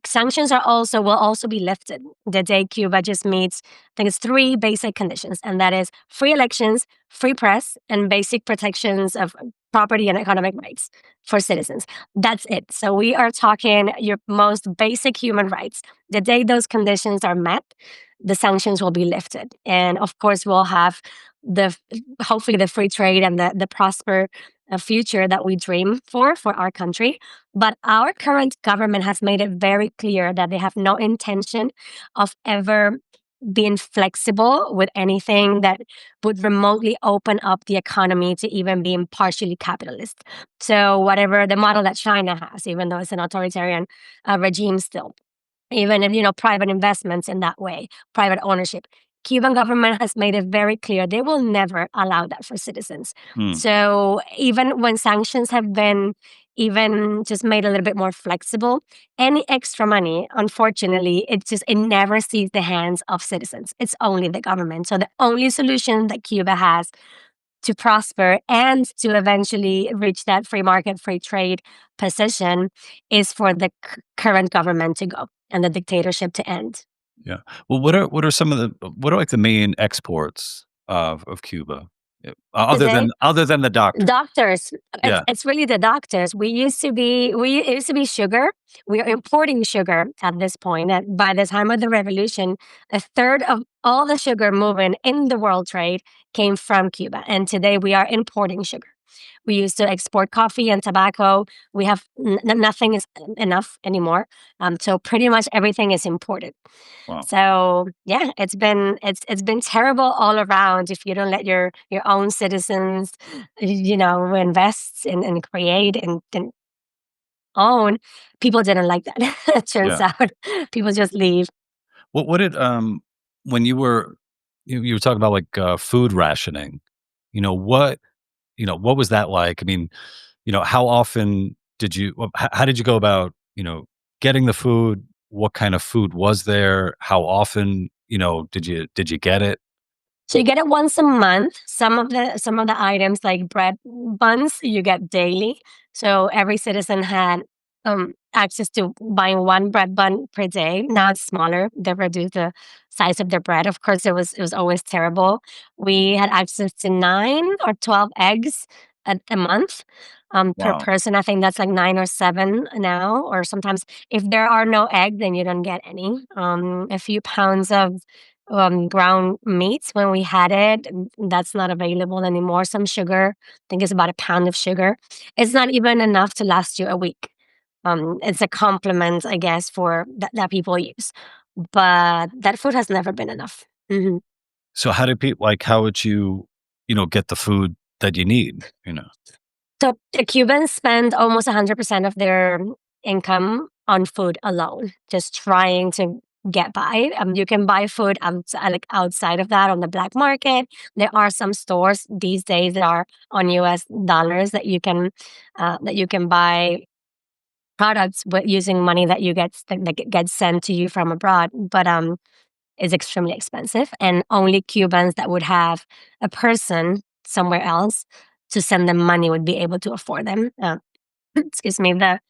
S2: Sanctions will also be lifted the day Cuba just meets, I think it's three basic conditions, and that is free elections, free press, and basic protections of property and economic rights for citizens. That's it. So we are talking your most basic human rights. The day those conditions are met, the sanctions will be lifted, and of course, we'll have the hopefully the free trade and the prosper future that we dream for our country. But our current government has made it very clear that they have no intention of ever being flexible with anything that would remotely open up the economy to even being partially capitalist. So whatever the model that China has, even though it's an authoritarian regime still, even if, private investments in that way, private ownership. Cuban government has made it very clear they will never allow that for citizens.
S1: Hmm.
S2: So even when sanctions have been even just made a little bit more flexible, any extra money, unfortunately, it never sees the hands of citizens. It's only the government. So the only solution that Cuba has to prosper and to eventually reach that free market, free trade position is for the current government to go and the dictatorship to end.
S1: Yeah. Well, what are like the main exports of Cuba?
S2: Today,
S1: Other than the doctor?
S2: doctors,
S1: Yeah.
S2: it's really the doctors. It used to be sugar. We are importing sugar at this point. By the time of the revolution, a third of all the sugar moving in the world trade came from Cuba. And today we are importing sugar. We used to export coffee and tobacco. We have nothing is enough anymore. So pretty much everything is imported.
S1: Wow.
S2: So yeah, it's been terrible all around if you don't let your own citizens, invest and create and own. People didn't like that. It turns
S1: Yeah.
S2: out people just leave.
S1: What did when you were talking about like food rationing, what what was that like? I mean, how often how did you go about, getting the food? What kind of food was there? How often, did you get it?
S2: So you get it once a month. Some of the items like bread buns you get daily. So every citizen had access to buying one bread bun per day. Now it's smaller. They reduced the size of their bread. Of course, it was always terrible. We had access to 9 or 12 eggs a month per
S1: Wow.
S2: person. I think that's like 9 or 7 now. Or sometimes if there are no eggs, then you don't get any. A few pounds of ground meats when we had it. That's not available anymore. Some sugar, I think it's about a pound of sugar. It's not even enough to last you a week. It's a compliment, I guess, for that people use. But that food has never been enough.
S1: So how would you, get the food that you need?
S2: So the Cubans spend almost 100% of their income on food alone, just trying to get by. You can buy food outside of that on the black market. There are some stores these days that are on US dollars that you can buy products with using money that gets sent to you from abroad. But is extremely expensive, and only Cubans that would have a person somewhere else to send them money would be able to afford them. Excuse me. The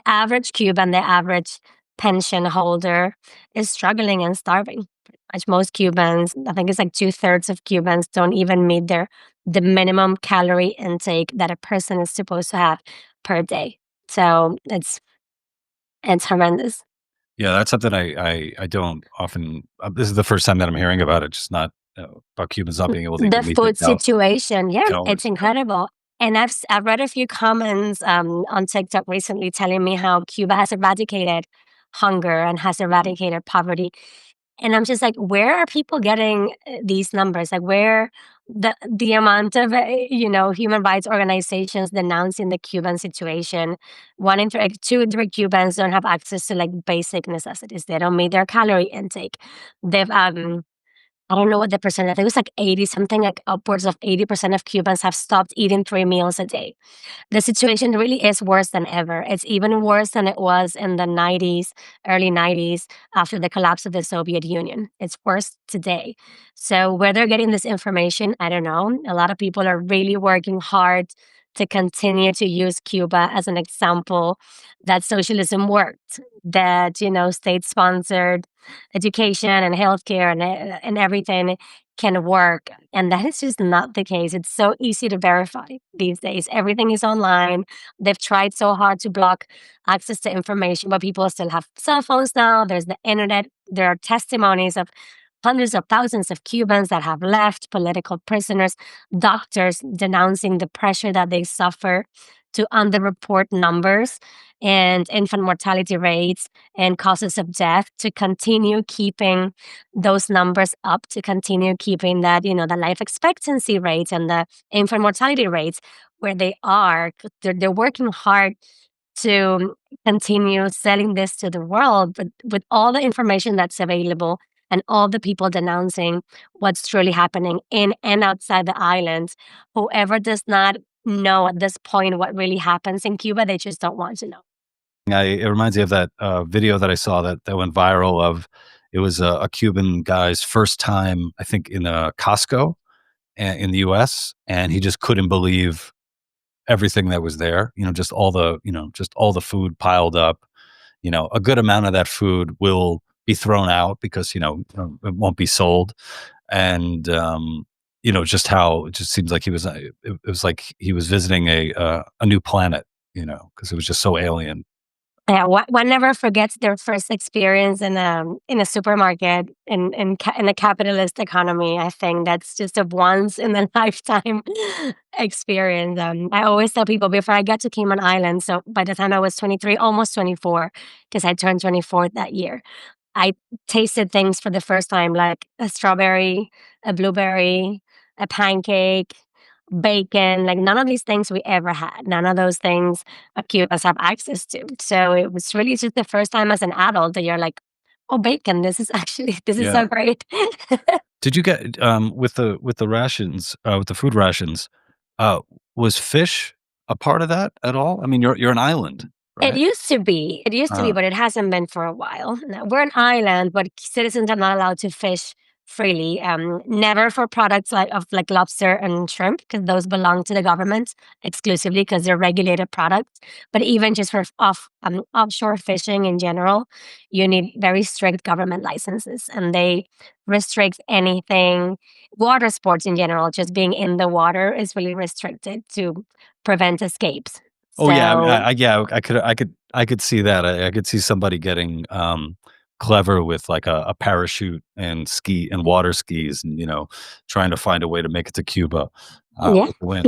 S2: average Cuban, the average pension holder, is struggling and starving. Pretty much most Cubans, I think it's like 2/3 of Cubans, don't even meet the minimum calorie intake that a person is supposed to have per day. So it's horrendous.
S1: Yeah, that's something I don't often. This is the first time that I'm hearing about it. Just not about Cubans not being able to
S2: The
S1: even meet their
S2: food situation, yeah, it's
S1: calories. Yeah.
S2: incredible. And I've read a few comments on TikTok recently telling me how Cuba has eradicated hunger and has
S1: Mhm.
S2: eradicated poverty. And I'm just like, where are people getting these numbers? Like, where the amount of human rights organizations denouncing the Cuban situation? 2 in 3 Cubans don't have access to like basic necessities. They don't meet their calorie intake. They've I don't know what the percentage. I think it was like 80 something, like upwards of 80% of Cubans have stopped eating 3 meals a day. The situation really is worse than ever. It's even worse than it was in the 90s, early 90s, after the collapse of the Soviet Union. It's worse today. So, where they're getting this information, I don't know. A lot of people are really working hard to continue to use Cuba as an example that socialism worked, that, state sponsored education and healthcare and everything can work. And that is just not the case. It's so easy to verify these days. Everything is online. They've tried so hard to block access to information, but people still have cell phones now. There's the internet. There are testimonies of hundreds of thousands of Cubans that have left, political prisoners, doctors denouncing the pressure that they suffer to underreport numbers and infant mortality rates and causes of death, to continue keeping those numbers up, to continue keeping that, the life expectancy rates and the infant mortality rates where they are. They're working hard to continue selling this to the world, but with all the information that's available and all the people denouncing what's truly happening in and outside the island, whoever does not know at this point what really happens in Cuba, they just don't want to know.
S1: It reminds me of that video that I saw that went viral. Of it was a Cuban guy's first time, I think, in a Costco in the U.S., and he just couldn't believe everything that was there. Just all the food piled up. A good amount of that food will be thrown out because it won't be sold, and just how it just seems like he was. It was like he was visiting a new planet. Because it was just so alien.
S2: Yeah, one never forgets their first experience in a supermarket in a capitalist economy. I think that's just a once in a lifetime experience. I always tell people before I got to Cayman Islands, so by the time I was 23, almost 24, because I turned 24 that year, I tasted things for the first time, like a strawberry, a blueberry, a pancake, bacon. Like none of these things we ever had. None of those things Cubans have access to. So it was really just the first time as an adult that you're like, oh, bacon. This is
S1: Yeah.
S2: so great.
S1: Did you get with the rations, with the food rations, uh, was fish a part of that at all? I mean, you're an island,
S2: It
S1: right?
S2: used to be. It used to be,
S1: Uh,
S2: but it hasn't been for a while. Now, we're an island, but citizens are not allowed to fish freely. Never for products like lobster and shrimp, because those belong to the government exclusively because they're regulated products. But even just for offshore fishing in general, you need very strict government licenses, and they restrict anything. Water sports in general, just being in the water, is really restricted to prevent escapes.
S1: oh yeah, I mean,
S2: So
S1: yeah, I could see that. I could see somebody getting clever with like a parachute and ski and water skis, and trying to find a way to make it to Cuba
S2: yeah.
S1: with the wind.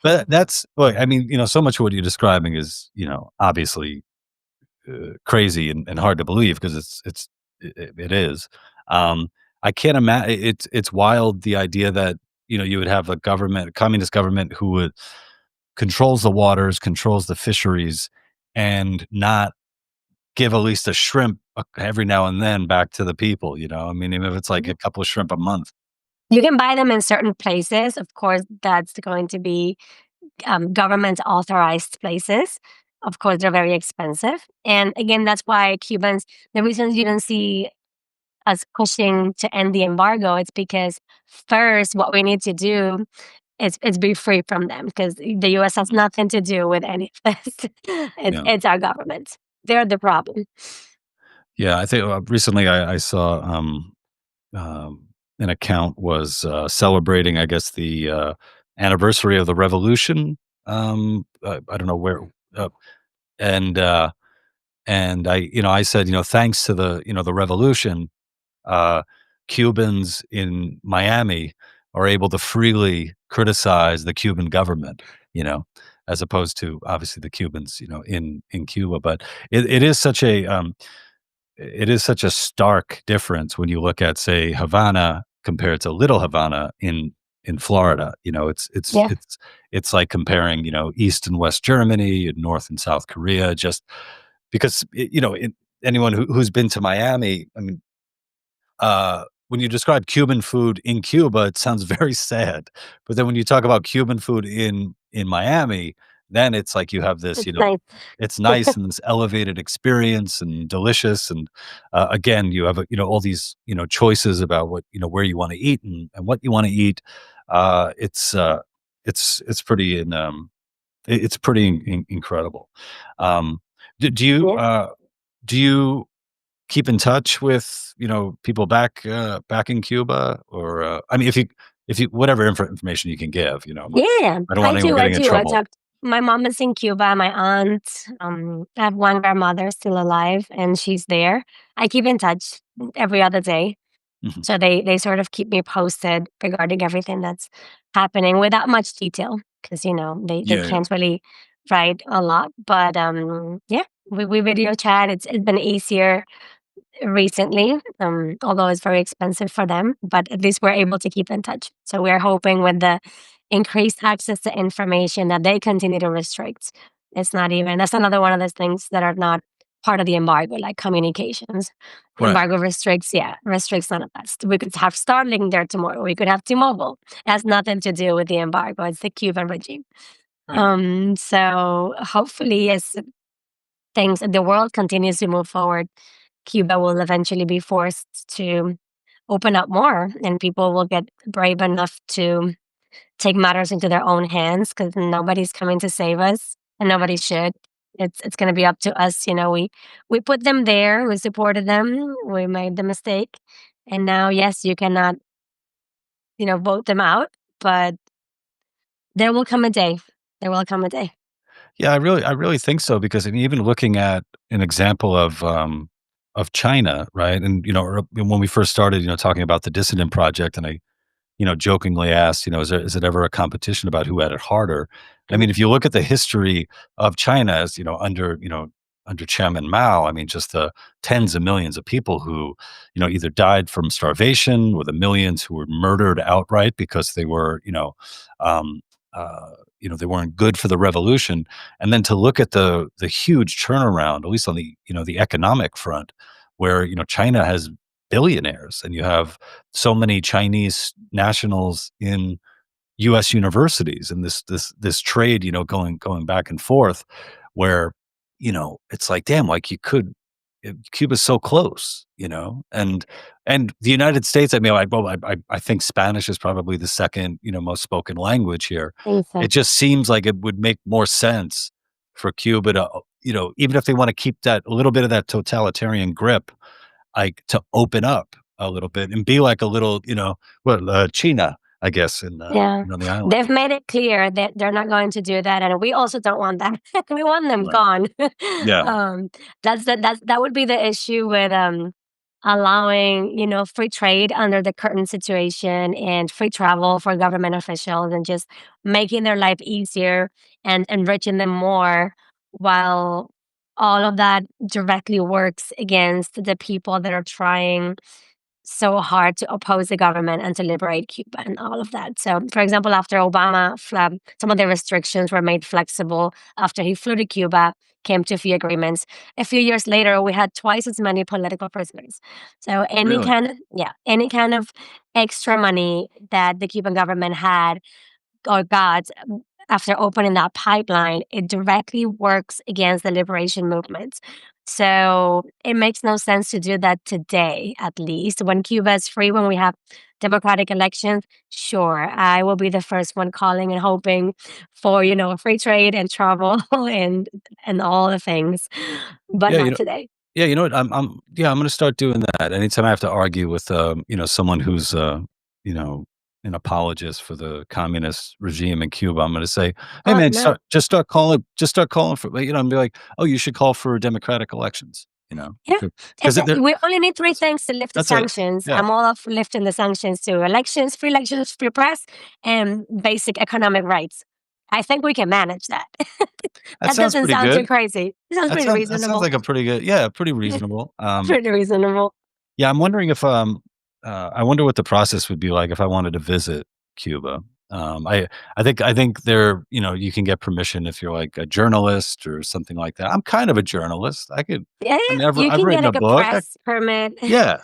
S1: But that's look. I mean, so much of what you're describing is obviously crazy and hard to believe because it is. Um, I can't imagine. It's wild the idea that you would have a communist government who would controls the waters, controls the fisheries, and not give at least a shrimp every now and then back to the people. I mean, even if it's like a couple of shrimp a month.
S2: You can buy them in certain places. Of course, that's going to be government authorized places. Of course, they're very expensive. And again, that's why Cubans, the reasons you don't see us pushing to end the embargo, it's because first, what we need to do is be free from them, because the US has nothing to do with any of this. it's,
S1: Yeah.
S2: it's our government. They're the problem.
S1: Yeah, I think recently I saw um, an account was celebrating, I guess, the anniversary of the revolution. I don't know where, uh, and I said, thanks to the revolution, uh, Cubans in Miami are able to freely criticize the Cuban government, you know, as opposed to obviously the Cubans, in Cuba. But it is such a stark difference when you look at, say, Havana compared to Little Havana in Florida.
S2: Yeah.
S1: It's like comparing, East and West Germany and North and South Korea, just because anyone who's been to Miami, I mean, when you describe Cuban food in Cuba, it sounds very sad. But then when you talk about Cuban food in Miami, then it's like you have this,
S2: It's nice.
S1: it's nice and this elevated experience and delicious. And again, you have all these choices about what where you want to eat and what you want to eat. It's pretty it's pretty incredible. Um, do you
S2: Yeah.
S1: do you keep in touch with, people back in Cuba? Or, I mean, if you whatever information you can give,
S2: Yeah,
S1: I don't
S2: I
S1: want anyone
S2: do, I
S1: getting in
S2: do. I
S1: trouble.
S2: talked my mom is in Cuba, my aunt, I have one grandmother still alive, and she's there. I keep in touch every other day.
S1: Mhm.
S2: So they sort of keep me posted regarding everything that's happening without much detail because, they
S1: Yeah, yeah.
S2: can't really write a lot. But, yeah, we video chat. It's been easier recently, although it's very expensive for them, but at least we're able to keep in touch. So we're hoping with the increased access to information that they continue to restrict. It's not even, that's another one of those things that are not part of the embargo, like communications. The
S1: Right,
S2: embargo restricts, yeah, restricts none of that. We could have Starlink there tomorrow. We could have T-Mobile. It has nothing to do with the embargo. It's the Cuban regime.
S1: right.
S2: So hopefully, as things the world continues to move forward, Cuba will eventually be forced to open up more and people will get brave enough to take matters into their own hands because nobody's coming to save us and nobody should. It's going to be up to us. We put them there, we supported them, we made the mistake, and now yes, you cannot vote them out, but there will come a day. There will come a day.
S1: Yeah, I really think so, because I mean, even looking at an example of China, right? And, when we first started, talking about the Dissident Project, and I jokingly asked, is it ever a competition about who had it harder? I
S2: Mhm.
S1: mean, if you look at the history of China, as under Chairman Mao, I mean, just the tens of millions of people who, either died from starvation, or the millions who were murdered outright because they were, um, they weren't good for the revolution. And then to look at the huge turnaround, at least on the economic front, where China has billionaires, and you have so many Chinese nationals in U.S. universities, and this trade, going back and forth, where it's like, damn, like Cuba's so close, and the United States. I mean, I think Spanish is probably the second most spoken language here.
S2: Think
S1: It
S2: so.
S1: just seems like it would make more sense for Cuba to, even if they want to keep that a little bit of that totalitarian grip, like, to open up a little bit and be like a little, well, China, I guess, in
S2: Yeah.
S1: the island.
S2: They've made it clear that they're not going to do that, and we also don't want that. We want them
S1: Right.
S2: gone.
S1: Yeah.
S2: Um, that would be the issue with, allowing, free trade under the current situation and free travel for government officials and just making their life easier and enriching them more while all of that directly works against the people that are trying so hard to oppose the government and to liberate Cuba and all of that. So, for example, after Obama, some of the restrictions were made flexible after he flew to Cuba, came to a few agreements. A few years later, we had twice as many political prisoners. So,
S1: Really?
S2: any kind of extra money that the Cuban government had or got after opening that pipeline, it directly works against the liberation movement. So it makes no sense to do that today, at least. When Cuba is free, when we have democratic elections, sure, I will be the first one calling and hoping for, free trade and travel and all the things, but
S1: Yeah,
S2: not today.
S1: yeah, you know what? I'm gonna start doing that. Anytime I have to argue with, someone who's, you know, an apologist for the communist regime in Cuba, I'm gonna say, "Hey,
S2: Oh,
S1: man,
S2: no.
S1: start calling for," and be like, "Oh, you should call for democratic elections,"
S2: Yeah,
S1: because they're
S2: we only need 3 things to lift the
S1: that's a
S2: sanctions.
S1: yeah,
S2: I'm all up for lifting the sanctions to elections, free press, and basic economic rights. I think we can manage that.
S1: that
S2: That
S1: sounds
S2: doesn't
S1: pretty
S2: sound too
S1: good.
S2: crazy. It sounds pretty
S1: That sounds
S2: reasonable.
S1: like a pretty good, yeah, pretty reasonable.
S2: Pretty reasonable.
S1: Yeah, I'm wondering if, I wonder what the process would be like if I wanted to visit Cuba. I think there, you can get permission if you're like a journalist or something like that. I'm kind of a journalist.
S2: Yeah,
S1: I mean,
S2: you
S1: I've
S2: can get,
S1: written a
S2: like, a
S1: book.
S2: press permit.
S1: Yeah.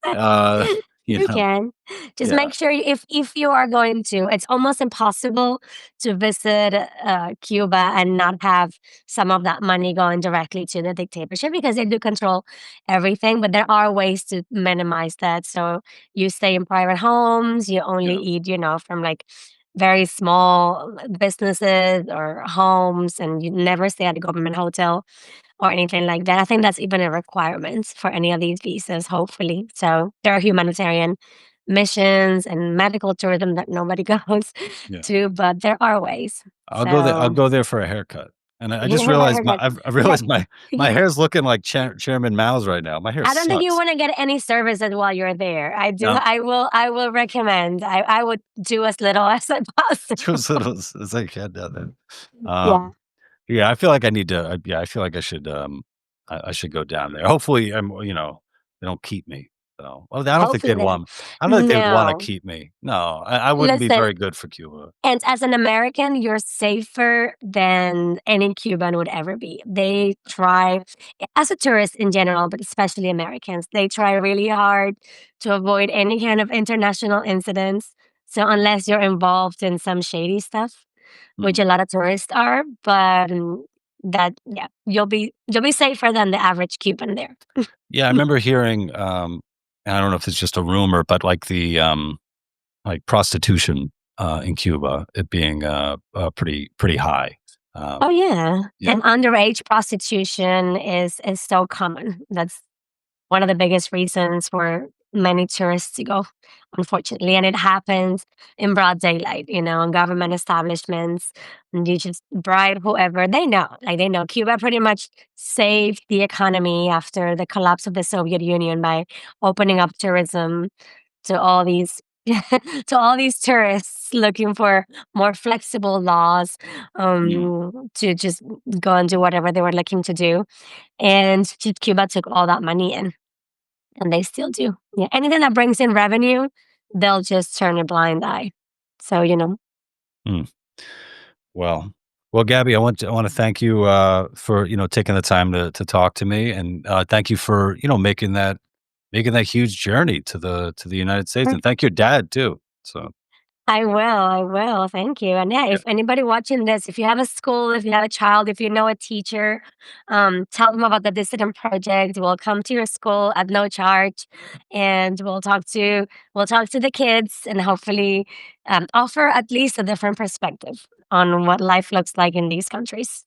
S1: Uh, you
S2: You
S1: know?
S2: can. Just
S1: Yeah,
S2: make sure if you are going to, it's almost impossible to visit Cuba and not have some of that money going directly to the dictatorship because they do control everything. But there are ways to minimize that. So you stay in private homes, you only
S1: yeah,
S2: eat, from like very small businesses or homes, and you never stay at a government hotel or anything like that. I think that's even a requirement for any of these visas, hopefully. So there are humanitarian missions and medical tourism that nobody goes
S1: yeah.
S2: to, but there are ways.
S1: I'll
S2: So
S1: go there for a haircut. And I just
S2: I
S1: realized
S2: heard that.
S1: I
S2: Yeah.
S1: realized my hair's looking like Chairman Mao's right now. My hair
S2: I don't think you
S1: sucks.
S2: want to get any services while you're there. I do.
S1: No,
S2: I will recommend. I would do as little as I possible.
S1: just little as I can down there.
S2: Yeah.
S1: Um, yeah, I feel like I need to, yeah, I feel like I should go down there. Hopefully, they don't keep me. So, well,
S2: Hopefully they don't.
S1: I don't think they'd wanna
S2: No.
S1: keep me. No, I wouldn't be
S2: Listen,
S1: very good for Cuba.
S2: and as an American, you're safer than any Cuban would ever be. They try, as a tourist in general, but especially Americans, they try really hard to avoid any kind of international incidents. So unless you're involved in some shady stuff, which
S1: Mhm.
S2: a lot of tourists are, but that yeah, you'll be safer than the average Cuban there.
S1: Yeah, I remember hearing, and I don't know if it's just a rumor, but like prostitution, in Cuba, it being, pretty high.
S2: Oh
S1: Um,
S2: yeah,
S1: yeah.
S2: and underage prostitution is so common. That's one of the biggest reasons for many tourists to go, unfortunately. And it happens in broad daylight, in government establishments. And you just bribe whoever they know. Like they know Cuba pretty much saved the economy after the collapse of the Soviet Union by opening up tourism to all these to all these tourists looking for more flexible laws
S1: Mhm.
S2: to just go and do whatever they were looking to do. And Cuba took all that money in. And they still do. Yeah, anything that brings in revenue, they'll just turn a blind eye. So,
S1: Mm. Well Gabby, I wanna thank you, for, taking the time to talk to me, and, thank you for, making that huge journey to the United States,
S2: er,
S1: and thank your dad too. So,
S2: I will, thank you. And yeah,
S1: yeah,
S2: if anybody watching this, if you have a school, if you have a child, if you know a teacher, tell them about the Dissident Project. We'll come to your school at no charge, and we'll talk to the kids, and hopefully offer at least a different perspective on what life looks like in these countries.